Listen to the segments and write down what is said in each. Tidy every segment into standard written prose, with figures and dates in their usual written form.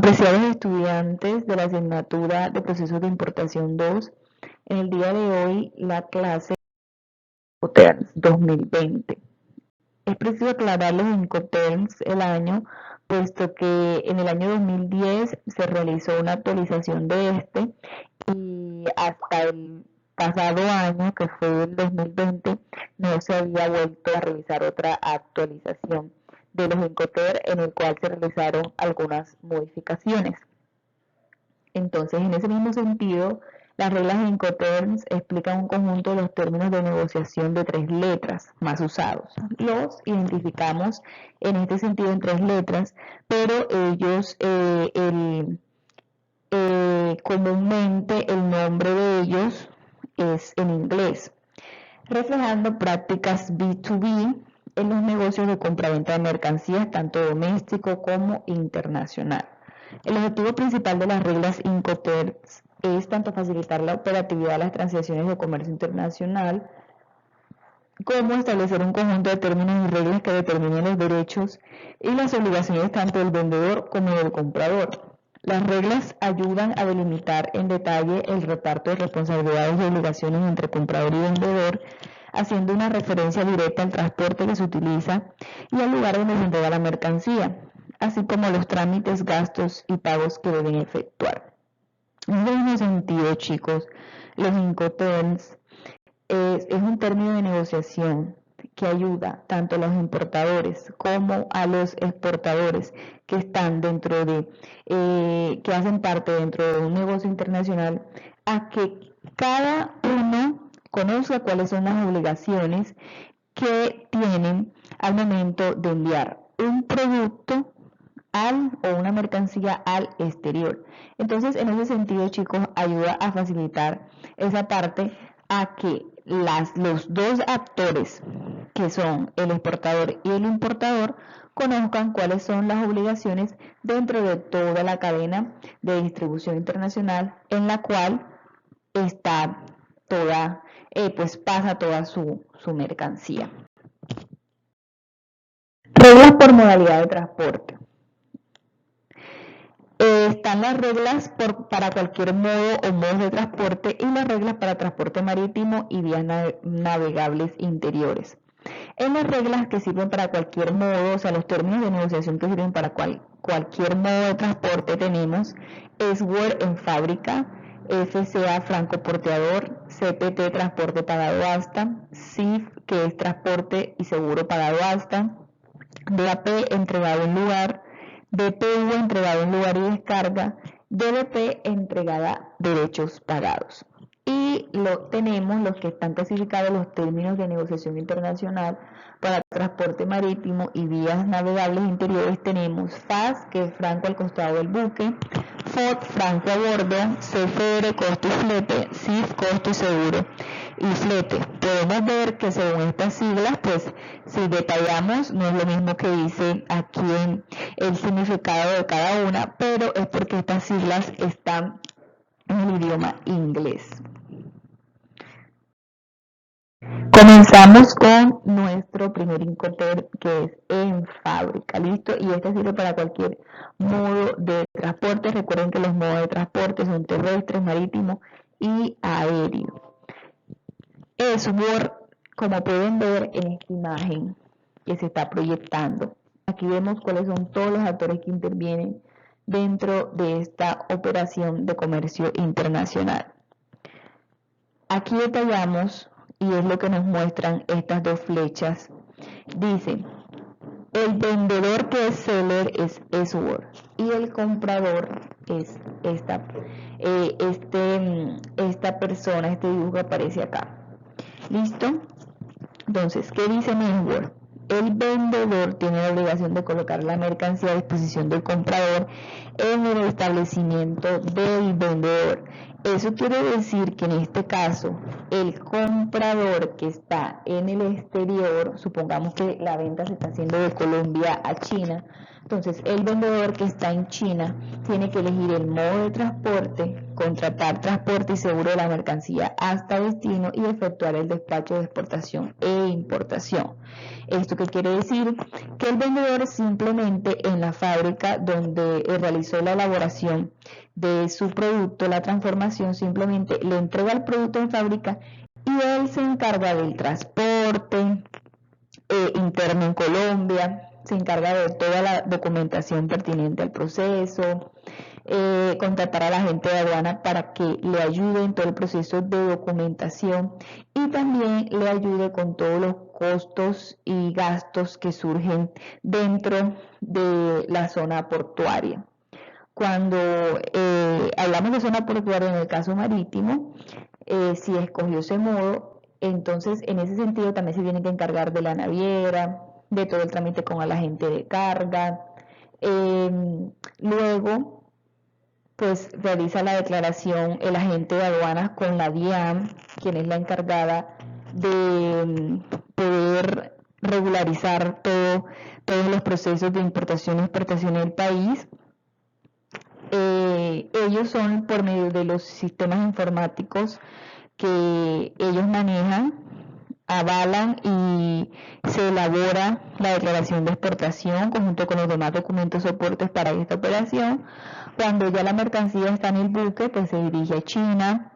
Apreciados estudiantes de la asignatura de Procesos de Importación 2, en el día de hoy la clase Incoterms 2020. Es preciso aclarar los Incoterms el año, puesto que en el año 2010 se realizó una actualización de este y hasta el pasado año, que fue el 2020, no se había vuelto a realizar otra actualización de los Incoterms en el cual se realizaron algunas modificaciones. Entonces, en ese mismo sentido, las reglas de Incoterms explican un conjunto de los términos de negociación de 3 letras más usados. Los identificamos en este sentido en 3 letras, pero ellos, comúnmente el nombre de ellos es en inglés, reflejando prácticas B2B en los negocios de compraventa de mercancías, tanto doméstico como internacional. El objetivo principal de las reglas Incoterms es tanto facilitar la operatividad de las transacciones de comercio internacional, como establecer un conjunto de términos y reglas que determinen los derechos y las obligaciones tanto del vendedor como del comprador. Las reglas ayudan a delimitar en detalle el reparto de responsabilidades y obligaciones entre comprador y vendedor, haciendo una referencia directa al transporte que se utiliza y al lugar donde se entrega la mercancía, así como los trámites, gastos y pagos que deben efectuar. En el mismo sentido, chicos, los Incoterms es un término de negociación que ayuda tanto a los importadores como a los exportadores que están dentro de, que hacen parte dentro de un negocio internacional, a que cada uno conozca cuáles son las obligaciones que tienen al momento de enviar un producto o una mercancía al exterior. Entonces, en ese sentido, chicos, ayuda a facilitar esa parte a que los dos actores, que son el exportador y el importador, conozcan cuáles son las obligaciones dentro de toda la cadena de distribución internacional en la cual está toda, pues pasa toda su mercancía. Reglas por modalidad de transporte. Están las reglas para cualquier modo o modos de transporte y las reglas para transporte marítimo y vías navegables interiores. En las reglas que sirven para cualquier modo, o sea, los términos de negociación que sirven para cualquier modo de transporte tenemos Eastward en fábrica, FCA Franco Porteador, CPT Transporte Pagado Hasta, CIF que es Transporte y Seguro Pagado Hasta, DAP Entregado en Lugar, DPU entregado en lugar y descarga, DDP entregada derechos pagados. Y tenemos los que están clasificados los términos de negociación internacional para transporte marítimo y vías navegables interiores. Tenemos FAS, que es franco al costado del buque, FOT, franco a bordo, CFR, costo y flete, CIF, costo y seguro y flete. Podemos ver que según estas siglas, pues si detallamos, no es lo mismo que dice aquí en el significado de cada una, pero es porque estas siglas están en el idioma inglés. Comenzamos con nuestro primer Incoterm, que es en fábrica, ¿listo? Y este sirve para cualquier modo de transporte. Recuerden que los modos de transporte son terrestres, marítimos y aéreos. Eastward, como pueden ver en esta imagen que se está proyectando, aquí vemos cuáles son todos los actores que intervienen dentro de esta operación de comercio internacional. Aquí detallamos, y es lo que nos muestran estas dos flechas. Dice, el vendedor que es seller es Eastward y el comprador es esta persona, este dibujo que aparece acá. ¿Listo? Entonces, ¿qué dice Eastward? El vendedor tiene la obligación de colocar la mercancía a disposición del comprador en el establecimiento del vendedor. Eso quiere decir que en este caso, el comprador que está en el exterior, supongamos que la venta se está haciendo de Colombia a China, Entonces, el vendedor que está en China tiene que elegir el modo de transporte, contratar transporte y seguro de la mercancía hasta destino y efectuar el despacho de exportación e importación. ¿Esto qué quiere decir? Que el vendedor simplemente en la fábrica donde realizó la elaboración de su producto, la transformación, simplemente le entrega el producto en fábrica y él se encarga del transporte interno en Colombia, se encarga de toda la documentación pertinente al proceso, contratar a la gente de aduana para que le ayude en todo el proceso de documentación y también le ayude con todos los costos y gastos que surgen dentro de la zona portuaria. Cuando hablamos de zona portuaria en el caso marítimo, si escogió ese modo, entonces en ese sentido también se tiene que encargar de la naviera, de todo el trámite con el agente de carga. Luego, pues realiza la declaración el agente de aduanas con la DIAN, quien es la encargada de poder regularizar todos los procesos de importación y exportación en el país. Ellos son por medio de los sistemas informáticos que ellos manejan, avalan y se elabora la declaración de exportación conjunto con los demás documentos soportes para esta operación. Cuando ya la mercancía está en el buque, pues se dirige a China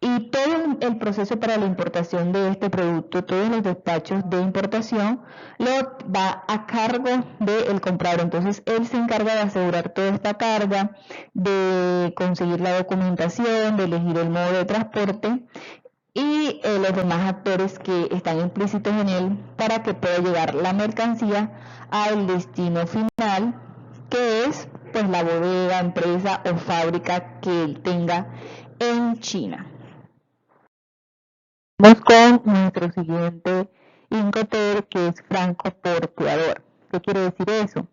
y todo el proceso para la importación de este producto, todos los despachos de importación, lo va a cargo del comprador. Entonces él se encarga de asegurar toda esta carga, de conseguir la documentación, de elegir el modo de transporte y los demás actores que están implícitos en él para que pueda llegar la mercancía al destino final, que es pues la bodega, empresa o fábrica que él tenga en China. Vamos con nuestro siguiente incoterm, que es francoporteador. ¿Qué quiere decir eso?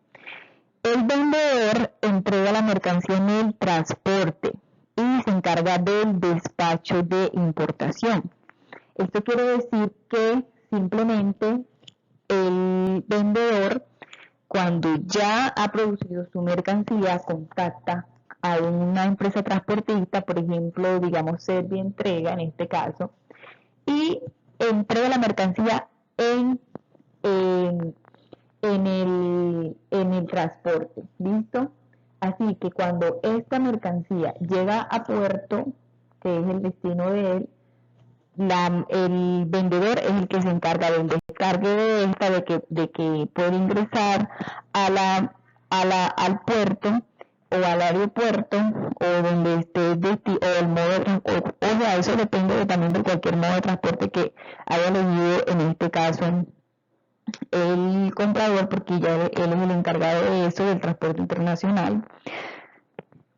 El vendedor entrega la mercancía en el transporte y se encarga del despacho de importación. Esto quiere decir que simplemente el vendedor, cuando ya ha producido su mercancía, contacta a una empresa transportista, por ejemplo, digamos Servientrega en este caso, y entrega la mercancía en el transporte, ¿listo? Así que cuando esta mercancía llega a puerto, que es el destino de él, el vendedor es el que se encarga del descargue de esta, de que puede ingresar al puerto o al aeropuerto o donde esté o el modo de transporte, o sea, eso depende también de cualquier modo de transporte que haya elegido en este caso el comprador, porque ya él es el encargado de eso, del transporte internacional.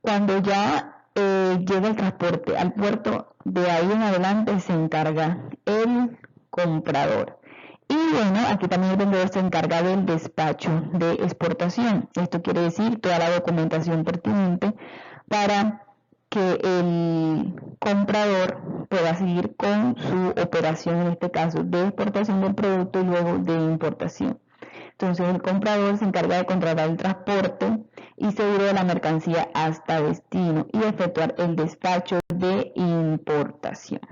Cuando ya llega el transporte al puerto, de ahí en adelante se encarga el comprador. Y bueno, aquí también el vendedor se encarga del despacho de exportación. Esto quiere decir toda la documentación pertinente para que el comprador pueda seguir con su operación, en este caso de exportación del producto y luego de importación. Entonces el comprador se encarga de contratar el transporte y seguro de la mercancía hasta destino y efectuar el despacho de importación.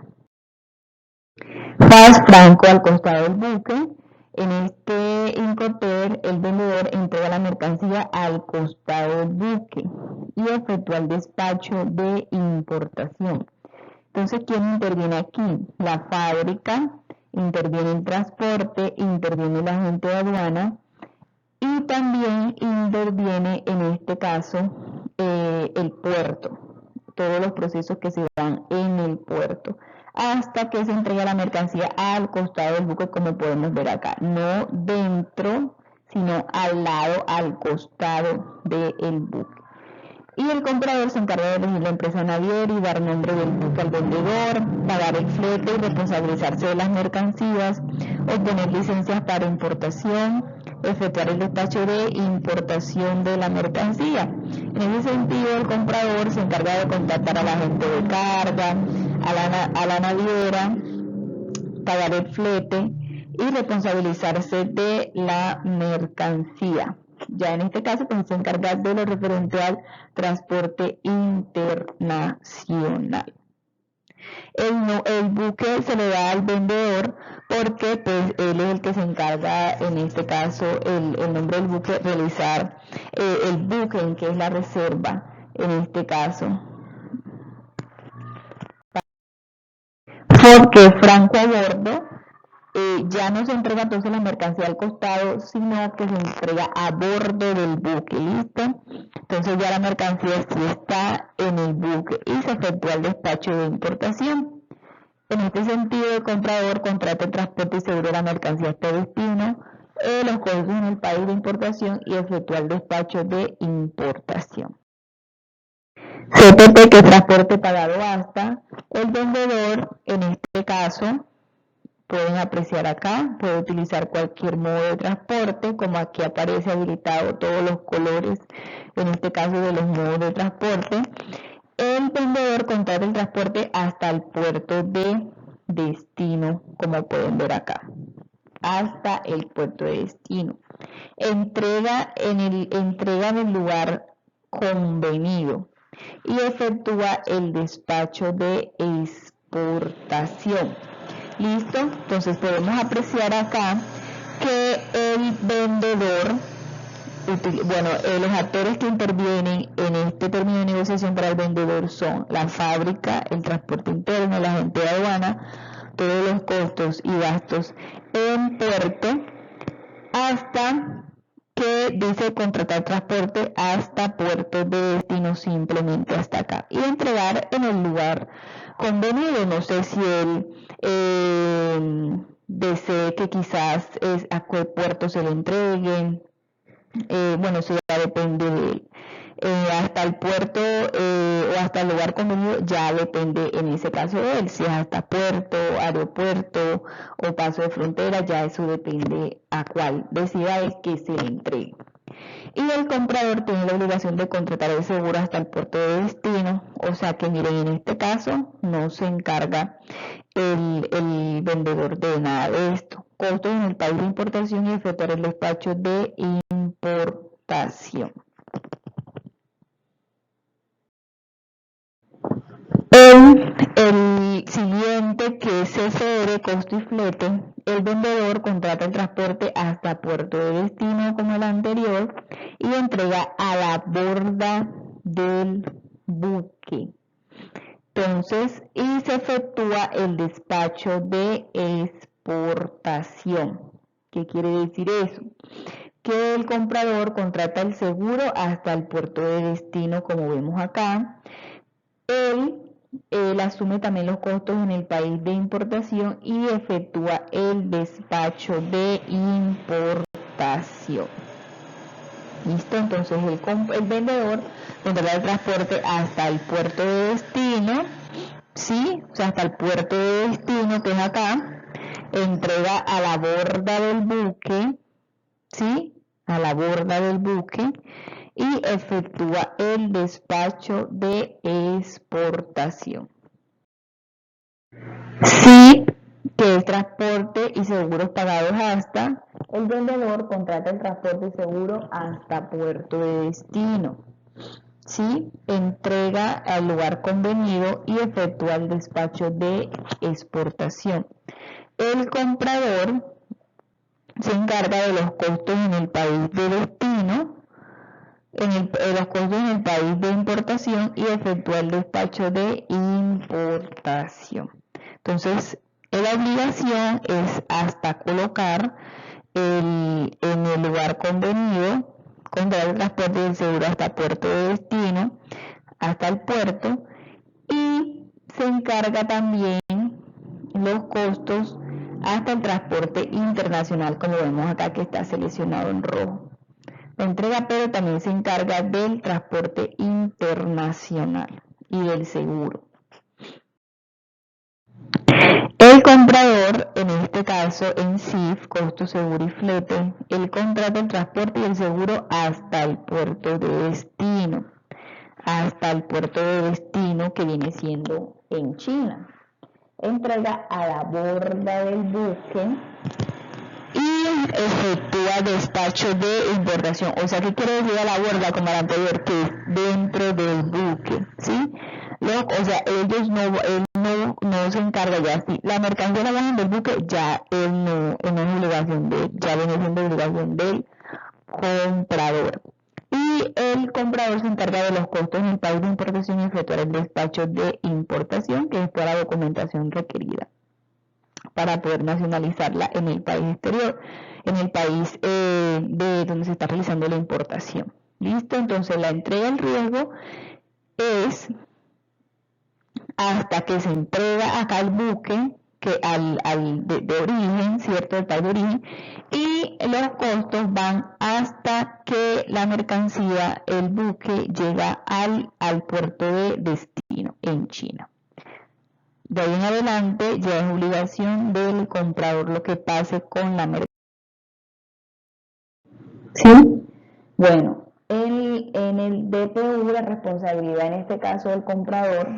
Faz franco al costado del buque. En este incoterm, el vendedor entrega la mercancía al costado del buque y efectúa el despacho de importación. Entonces, ¿quién interviene aquí? La fábrica, interviene el transporte, interviene el agente de aduana y también interviene en este caso el puerto, todos los procesos que se dan en el puerto, hasta que se entrega la mercancía al costado del buque, como podemos ver acá, no dentro, sino al lado, al costado del buque. Y el comprador se encarga de elegir la empresa naviera y dar nombre del buque al vendedor, pagar el flete y responsabilizarse de las mercancías, obtener licencias para importación, efectuar el despacho de importación de la mercancía. En ese sentido, el comprador se encarga de contactar a la agente de carga, a la naviera, pagar el flete y responsabilizarse de la mercancía. Ya en este caso, pues se encarga de lo referente al transporte internacional. El buque se le da al vendedor porque pues él es el que se encarga, en este caso, el nombre del buque, realizar el booking, que es la reserva, en este caso. Porque franco a bordo ya no se entrega entonces la mercancía al costado, sino que se entrega a bordo del buque, ¿listo? Entonces ya la mercancía sí está en el buque y se efectúa el despacho de importación. En este sentido, el comprador contrata el transporte y seguro de la mercancía hasta destino, los costos en el país de importación y efectúa el despacho de importación. CPP, que es transporte pagado hasta, el vendedor, en este caso, pueden apreciar acá, puede utilizar cualquier modo de transporte, como aquí aparece habilitado todos los colores, en este caso de los modos de transporte. El vendedor contrata el transporte hasta el puerto de destino, como pueden ver acá, hasta el puerto de destino. Entrega en el lugar convenido y efectúa el despacho de exportación. ¿Listo? Entonces podemos apreciar acá que el vendedor, los actores que intervienen en este término de negociación para el vendedor son la fábrica, el transporte interno, la agente de aduana, todos los costos y gastos en puerto, hasta que dice contratar transporte hasta puerto de destino, simplemente hasta acá, y entregar en el lugar convenido. No sé si él desee que quizás a qué puerto se le entreguen, bueno, eso ya depende de él. Hasta el puerto o hasta el lugar convenido ya depende en ese caso de él, si es hasta puerto, aeropuerto o paso de frontera, ya eso depende a cuál decida es que se le entregue. Y el comprador tiene la obligación de contratar el seguro hasta el puerto de destino, o sea que miren, en este caso no se encarga el vendedor de nada de esto. Costos en el país de importación y efectuar el despacho de importación. El siguiente, que es CCR, costo y flete, el vendedor contrata el transporte hasta puerto de destino como el anterior y entrega a la borda del buque. Entonces, y se efectúa el despacho de exportación. ¿Qué quiere decir eso? Que el comprador contrata el seguro hasta el puerto de destino, como vemos acá. Él asume también los costos en el país de importación y efectúa el despacho de importación. ¿Listo? Entonces el vendedor contrata el transporte hasta el puerto de destino, ¿sí? O sea, hasta el puerto de destino, que es acá, entrega a la borda del buque, ¿sí? A la borda del buque y efectúa el despacho de exportación. Sí, que es transporte y seguros pagados hasta, el vendedor contrata el transporte y seguro hasta puerto de destino. Sí, entrega al lugar convenido y efectúa el despacho de exportación. El comprador se encarga de los costos en el país de destino, los costos en el país de importación y efectúa el despacho de importación. Entonces, la obligación es hasta colocar en el lugar convenido, contratar el transporte del seguro hasta puerto de destino, hasta el puerto, y se encarga también los costos hasta el transporte internacional, como vemos acá que está seleccionado en rojo. La entrega, pero también se encarga del transporte internacional y del seguro. El comprador, en este caso en CIF, costo, seguro y flete, él contrata el transporte y el seguro hasta el puerto de destino. Hasta el puerto de destino, que viene siendo en China. Entrega a la borda del buque y efectúa despacho de importación. O sea, ¿qué quiere decir a la borda como la anterior? Que es dentro del buque, ¿sí? O sea, él no se encarga ya. Si la mercancía la bajan del buque, ya él no es obligación de él, ya viene siendo obligación del comprador. Y el comprador se encarga de los costos en el país de importación y efectuar el despacho de importación, que es toda la documentación requerida para poder nacionalizarla en el país exterior, en el país de donde se está realizando la importación. ¿Listo? Entonces la entrega del riesgo es hasta que se entrega acá el buque que de origen, ¿cierto? Del país de origen, y los costos van hasta que la mercancía, el buque, llega al puerto de destino en China. De ahí en adelante ya es obligación del comprador lo que pase con la mercancía. ¿Sí? Bueno, en el DPU, la responsabilidad en este caso del comprador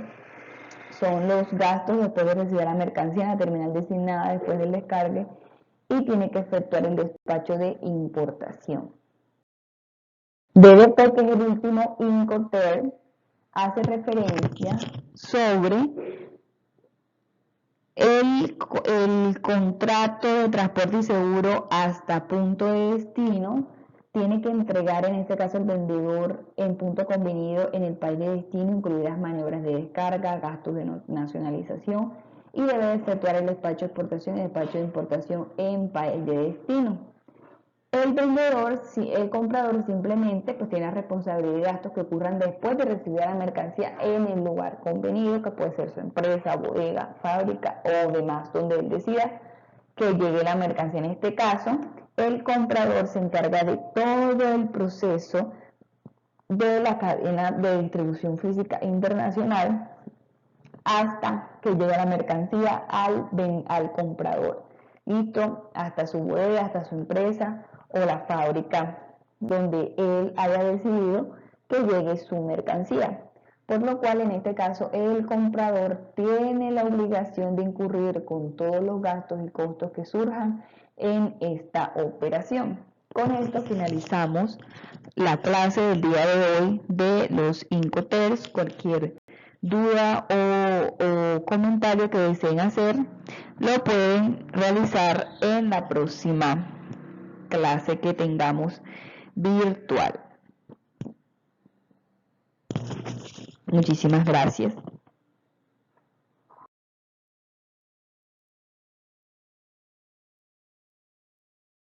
son los gastos después de recibir la mercancía en la terminal designada después del descargue y tiene que efectuar el despacho de importación. DDP, que es el último Incoterm, hace referencia sobre el contrato de transporte y seguro hasta punto de destino. Tiene que entregar en este caso el vendedor en punto convenido en el país de destino, incluidas maniobras de descarga, gastos de nacionalización, y debe efectuar el despacho de exportación y despacho de importación en país de destino. El vendedor, el comprador simplemente pues tiene la responsabilidad de gastos que ocurran después de recibir la mercancía en el lugar convenido, que puede ser su empresa, bodega, fábrica o demás, donde él decida que llegue la mercancía. En este caso, el comprador se encarga de todo el proceso de la cadena de distribución física internacional hasta que llegue la mercancía al comprador. ¿Listo? Hasta su bodega, hasta su empresa o la fábrica donde él haya decidido que llegue su mercancía. Por lo cual, en este caso, el comprador tiene la obligación de incurrir con todos los gastos y costos que surjan en esta operación. Con esto finalizamos la clase del día de hoy de los Incoterms. Cualquier duda o comentario que deseen hacer, lo pueden realizar en la próxima clase que tengamos virtual. Muchísimas gracias.